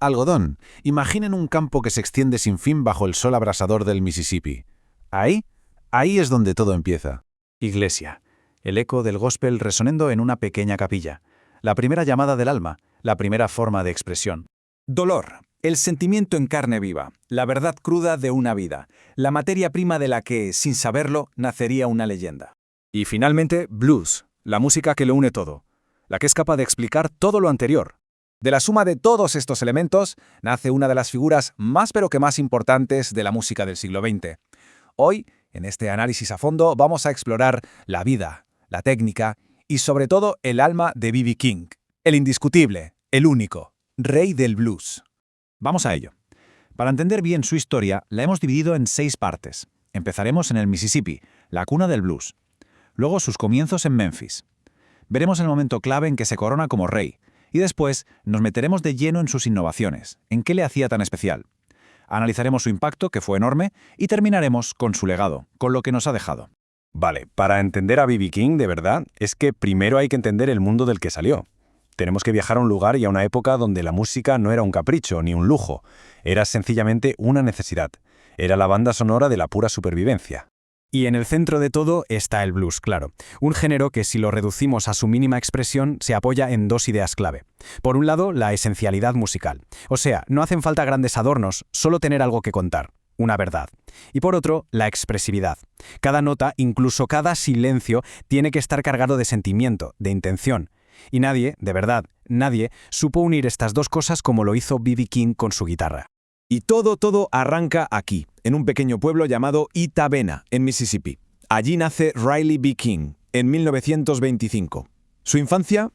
Algodón. Imaginen un campo que se extiende sin fin bajo el sol abrasador del Mississippi. Ahí es donde todo empieza. Iglesia. El eco del gospel resonando en una pequeña capilla. La primera llamada del alma, la primera forma de expresión. Dolor. El sentimiento en carne viva, la verdad cruda de una vida, la materia prima de la que, sin saberlo, nacería una leyenda. Y finalmente, blues, la música que lo une todo, la que es capaz de explicar todo lo anterior. De la suma de todos estos elementos, nace una de las figuras más pero que más importantes de la música del siglo XX. Hoy, en este análisis a fondo, vamos a explorar la vida, la técnica y sobre todo el alma de B.B. King, el indiscutible, el único, rey del blues. Vamos a ello. Para entender bien su historia, la hemos dividido en 6 partes. Empezaremos en el Mississippi, la cuna del blues. Luego sus comienzos en Memphis. Veremos el momento clave en que se corona como rey. Y después nos meteremos de lleno en sus innovaciones, en qué le hacía tan especial. Analizaremos su impacto, que fue enorme, y terminaremos con su legado, con lo que nos ha dejado. Vale, para entender a B.B. King de verdad, es que primero hay que entender el mundo del que salió. Tenemos que viajar a un lugar y a una época donde la música no era un capricho ni un lujo, era sencillamente una necesidad. Era la banda sonora de la pura supervivencia. Y en el centro de todo está el blues, claro. Un género que, si lo reducimos a su mínima expresión, se apoya en 2 ideas clave. Por un lado, la esencialidad musical. O sea, no hacen falta grandes adornos, solo tener algo que contar. Una verdad. Y por otro, la expresividad. Cada nota, incluso cada silencio, tiene que estar cargado de sentimiento, de intención. Y nadie, de verdad, nadie, supo unir estas 2 cosas como lo hizo B.B. King con su guitarra. Y todo arranca aquí, en un pequeño pueblo llamado Itta-Bena, en Mississippi. Allí nace Riley B. King, en 1925. Su infancia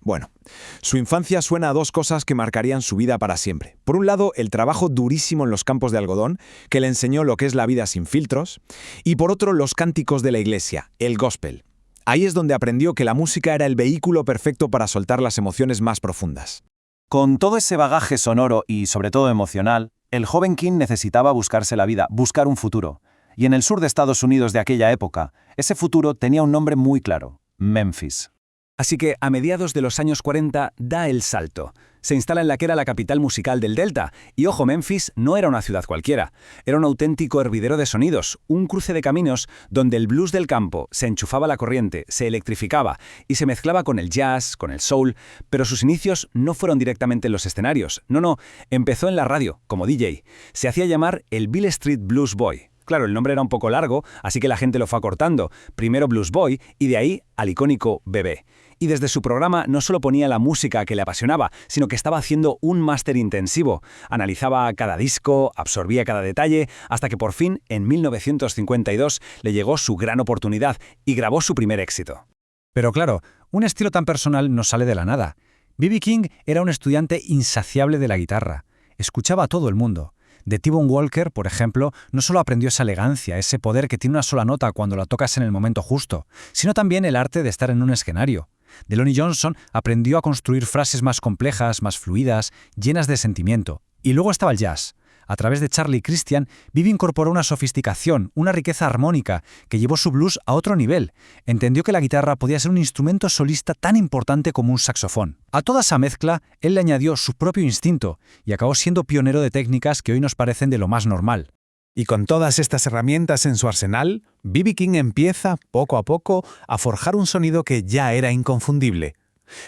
suena a 2 cosas que marcarían su vida para siempre. Por un lado, el trabajo durísimo en los campos de algodón, que le enseñó lo que es la vida sin filtros, y por otro, los cánticos de la iglesia, el gospel. Ahí es donde aprendió que la música era el vehículo perfecto para soltar las emociones más profundas. Con todo ese bagaje sonoro y, sobre todo, emocional, el joven King necesitaba buscarse la vida, buscar un futuro. Y en el sur de Estados Unidos de aquella época, ese futuro tenía un nombre muy claro: Memphis. Así que, a mediados de los años 40, da el salto. Se instala en la que era la capital musical del Delta. Y ojo, Memphis no era una ciudad cualquiera. Era un auténtico hervidero de sonidos, un cruce de caminos donde el blues del campo se enchufaba a la corriente, se electrificaba y se mezclaba con el jazz, con el soul. Pero sus inicios no fueron directamente en los escenarios. No, empezó en la radio, como DJ. Se hacía llamar el Beale Street Blues Boy. Claro, el nombre era un poco largo, así que la gente lo fue acortando. Primero Blues Boy y de ahí al icónico Bebé. Y desde su programa no solo ponía la música que le apasionaba, sino que estaba haciendo un máster intensivo. Analizaba cada disco, absorbía cada detalle, hasta que por fin, en 1952, le llegó su gran oportunidad y grabó su primer éxito. Pero claro, un estilo tan personal no sale de la nada. B.B. King era un estudiante insaciable de la guitarra. Escuchaba a todo el mundo. De T-Bone Walker, por ejemplo, no solo aprendió esa elegancia, ese poder que tiene una sola nota cuando la tocas en el momento justo, sino también el arte de estar en un escenario. De Lonnie Johnson aprendió a construir frases más complejas, más fluidas, llenas de sentimiento. Y luego estaba el jazz. A través de Charlie Christian, Bibi incorporó una sofisticación, una riqueza armónica que llevó su blues a otro nivel. Entendió que la guitarra podía ser un instrumento solista tan importante como un saxofón. A toda esa mezcla, él le añadió su propio instinto y acabó siendo pionero de técnicas que hoy nos parecen de lo más normal. Y con todas estas herramientas en su arsenal, B.B. King empieza, poco a poco, a forjar un sonido que ya era inconfundible.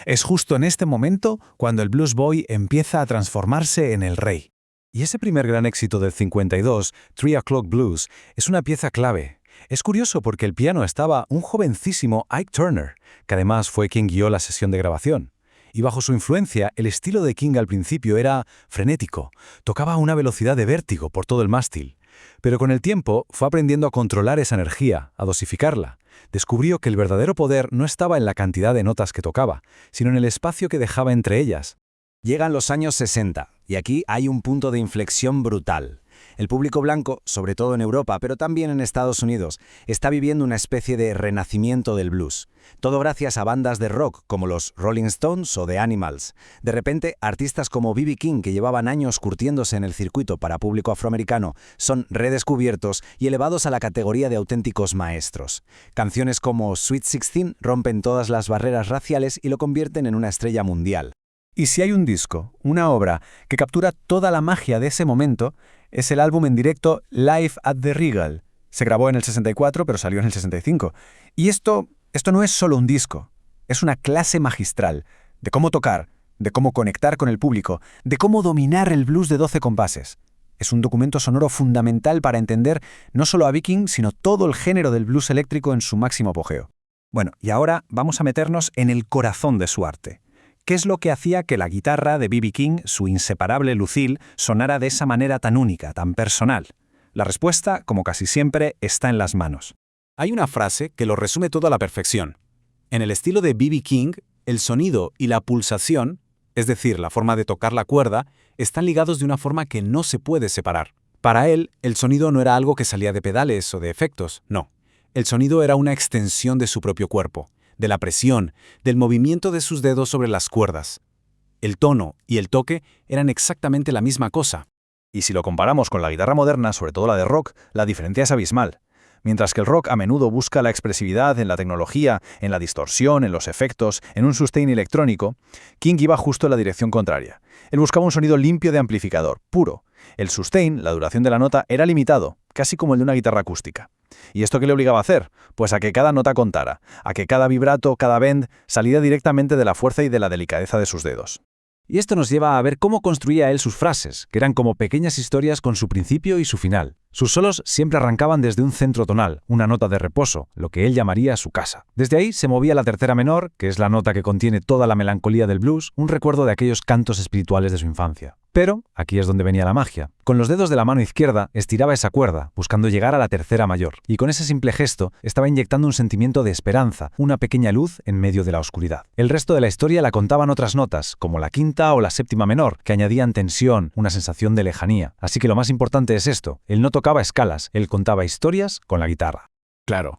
Es justo en este momento cuando el Blues Boy empieza a transformarse en el rey. Y ese primer gran éxito del 52, 3 O'Clock Blues, es una pieza clave. Es curioso porque el piano estaba un jovencísimo Ike Turner, que además fue quien guió la sesión de grabación. Y bajo su influencia, el estilo de King al principio era frenético, tocaba a una velocidad de vértigo por todo el mástil. Pero con el tiempo fue aprendiendo a controlar esa energía, a dosificarla. Descubrió que el verdadero poder no estaba en la cantidad de notas que tocaba, sino en el espacio que dejaba entre ellas. Llegan los años 60, y aquí hay un punto de inflexión brutal. El público blanco, sobre todo en Europa, pero también en Estados Unidos, está viviendo una especie de renacimiento del blues. Todo gracias a bandas de rock como los Rolling Stones o The Animals. De repente, artistas como B.B. King, que llevaban años curtiéndose en el circuito para público afroamericano, son redescubiertos y elevados a la categoría de auténticos maestros. Canciones como Sweet 16 rompen todas las barreras raciales y lo convierten en una estrella mundial. Y si hay un disco, una obra, que captura toda la magia de ese momento, es el álbum en directo Live at the Regal. Se grabó en el 64, pero salió en el 65. Y esto no es solo un disco, es una clase magistral de cómo tocar, de cómo conectar con el público, de cómo dominar el blues de 12 compases. Es un documento sonoro fundamental para entender no solo a Viking, sino todo el género del blues eléctrico en su máximo apogeo. Bueno, y ahora vamos a meternos en el corazón de su arte. ¿Qué es lo que hacía que la guitarra de B.B. King, su inseparable Lucille, sonara de esa manera tan única, tan personal? La respuesta, como casi siempre, está en las manos. Hay una frase que lo resume todo a la perfección. En el estilo de B.B. King, el sonido y la pulsación, es decir, la forma de tocar la cuerda, están ligados de una forma que no se puede separar. Para él, el sonido no era algo que salía de pedales o de efectos, no. El sonido era una extensión de su propio cuerpo, de la presión, del movimiento de sus dedos sobre las cuerdas. El tono y el toque eran exactamente la misma cosa. Y si lo comparamos con la guitarra moderna, sobre todo la de rock, la diferencia es abismal. Mientras que el rock a menudo busca la expresividad en la tecnología, en la distorsión, en los efectos, en un sustain electrónico, King iba justo en la dirección contraria. Él buscaba un sonido limpio de amplificador, puro. El sustain, la duración de la nota, era limitado, casi como el de una guitarra acústica. ¿Y esto qué le obligaba a hacer? Pues a que cada nota contara, a que cada vibrato, cada bend, saliera directamente de la fuerza y de la delicadeza de sus dedos. Y esto nos lleva a ver cómo construía él sus frases, que eran como pequeñas historias con su principio y su final. Sus solos siempre arrancaban desde un centro tonal, una nota de reposo, lo que él llamaría su casa. Desde ahí se movía la tercera menor, que es la nota que contiene toda la melancolía del blues, un recuerdo de aquellos cantos espirituales de su infancia. Pero aquí es donde venía la magia. Con los dedos de la mano izquierda estiraba esa cuerda, buscando llegar a la tercera mayor, y con ese simple gesto estaba inyectando un sentimiento de esperanza, una pequeña luz en medio de la oscuridad. El resto de la historia la contaban otras notas, como la quinta o la séptima menor, que añadían tensión, una sensación de lejanía. Así que lo más importante es esto: él no tocaba escalas, él contaba historias con la guitarra. Claro.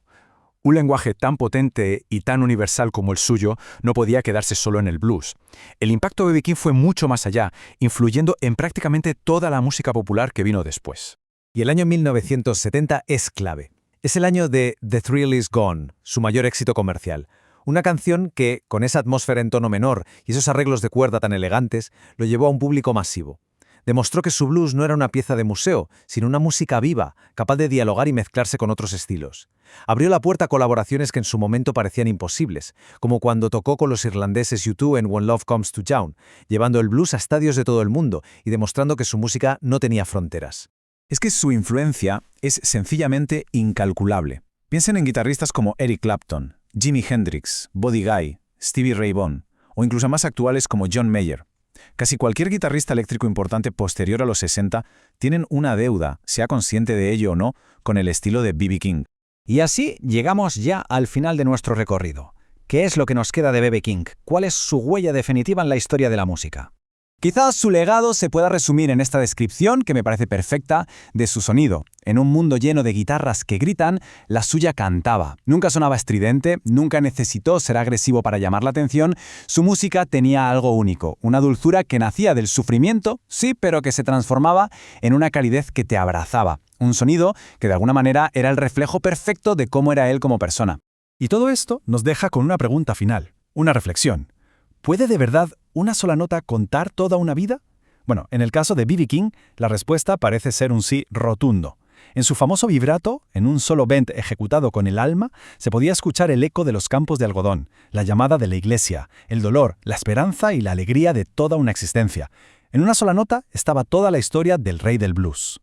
Un lenguaje tan potente y tan universal como el suyo no podía quedarse solo en el blues. El impacto de B.B. King fue mucho más allá, influyendo en prácticamente toda la música popular que vino después. Y el año 1970 es clave. Es el año de The Thrill Is Gone, su mayor éxito comercial. Una canción que, con esa atmósfera en tono menor y esos arreglos de cuerda tan elegantes, lo llevó a un público masivo. Demostró que su blues no era una pieza de museo, sino una música viva, capaz de dialogar y mezclarse con otros estilos. Abrió la puerta a colaboraciones que en su momento parecían imposibles, como cuando tocó con los irlandeses U2 en When Love Comes to Town, llevando el blues a estadios de todo el mundo y demostrando que su música no tenía fronteras. Es que su influencia es sencillamente incalculable. Piensen en guitarristas como Eric Clapton, Jimi Hendrix, Buddy Guy, Stevie Ray Vaughan, o incluso más actuales como John Mayer. Casi cualquier guitarrista eléctrico importante posterior a los 60 tienen una deuda, sea consciente de ello o no, con el estilo de B.B. King. Y así llegamos ya al final de nuestro recorrido. ¿Qué es lo que nos queda de B.B. King? ¿Cuál es su huella definitiva en la historia de la música? Quizás su legado se pueda resumir en esta descripción, que me parece perfecta, de su sonido. En un mundo lleno de guitarras que gritan, la suya cantaba. Nunca sonaba estridente, nunca necesitó ser agresivo para llamar la atención. Su música tenía algo único, una dulzura que nacía del sufrimiento, sí, pero que se transformaba en una calidez que te abrazaba. Un sonido que de alguna manera era el reflejo perfecto de cómo era él como persona. Y todo esto nos deja con una pregunta final, una reflexión. ¿Puede de verdad una sola nota contar toda una vida? Bueno, en el caso de B.B. King, la respuesta parece ser un sí rotundo. En su famoso vibrato, en un solo bend ejecutado con el alma, se podía escuchar el eco de los campos de algodón, la llamada de la iglesia, el dolor, la esperanza y la alegría de toda una existencia. En una sola nota estaba toda la historia del rey del blues.